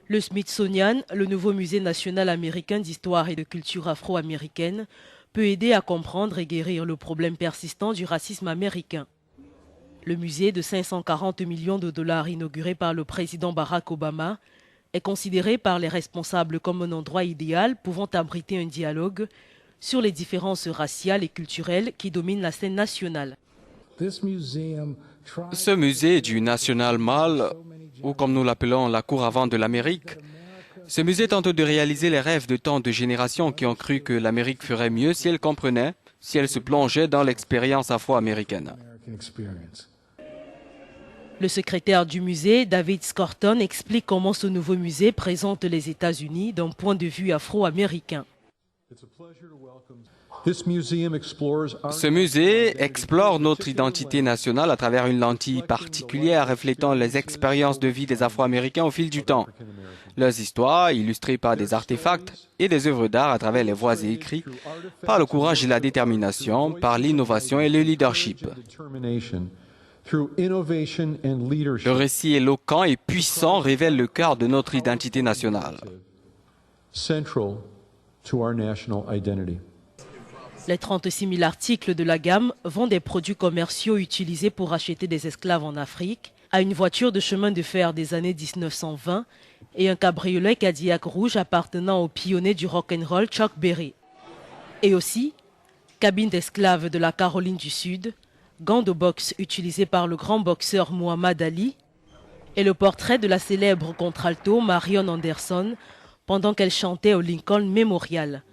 Le Smithsonian, le nouveau musée national américain d'histoire et de culture afro-américaine, peut aider à comprendre et guérir le problème persistant du racisme américain. Le musée de 540 millions de dollars inauguré par le président Barack Obama est considéré par les responsables comme un endroit idéal pouvant abriter un dialogue sur les différences raciales et culturelles qui dominent la scène nationale. Ce musée du National Mall, ou comme nous l'appelons la cour avant de l'Amérique, ce musée tente de réaliser les rêves de tant de générations qui ont cru que l'Amérique ferait mieux si elle comprenait, si elle se plongeait dans l'expérience afro-américaine. Le secrétaire du musée, David Scorton, explique comment ce nouveau musée présente les États-Unis d'un point de vue afro-américain. Ce musée explore notre identité nationale à travers une lentille particulière reflétant les expériences de vie des Afro-Américains au fil du temps. Leurs histoires, illustrées par des artefacts et des œuvres d'art à travers les voix et écrits, par le courage et la détermination, par l'innovation et le leadership. Le récit éloquent et puissant révèle le cœur de notre identité nationale. Les 36 000 articles de la gamme vont des produits commerciaux utilisés pour acheter des esclaves en Afrique à une voiture de chemin de fer des années 1920 et un cabriolet Cadillac rouge appartenant au pionnier du rock'n'roll Chuck Berry. Et aussi, cabine d'esclaves de la Caroline du Sud, gants de boxe utilisés par le grand boxeur Muhammad Ali et le portrait de la célèbre contralto Marion Anderson pendant qu'elle chantait au Lincoln Memorial.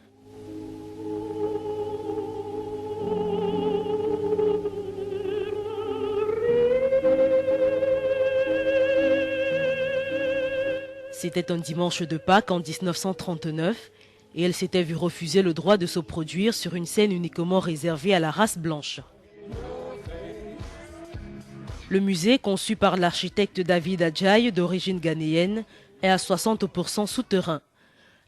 C'était un dimanche de Pâques en 1939 et elle s'était vue refuser le droit de se produire sur une scène uniquement réservée à la race blanche. Le musée, conçu par l'architecte David Adjaye d'origine ghanéenne, est à 60% souterrain.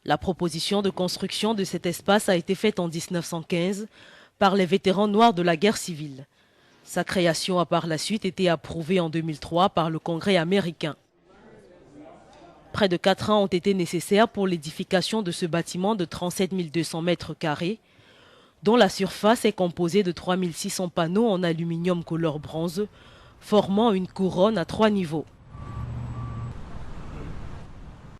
La proposition de construction de cet espace a été faite en 1915 par les vétérans noirs de la guerre civile. Sa création a par la suite été approuvée en 2003 par le Congrès américain. Près de 4 ans ont été nécessaires pour l'édification de ce bâtiment de 37 200 mètres carrés, dont la surface est composée de 3 600 panneaux en aluminium couleur bronze, formant une couronne à 3 niveaux.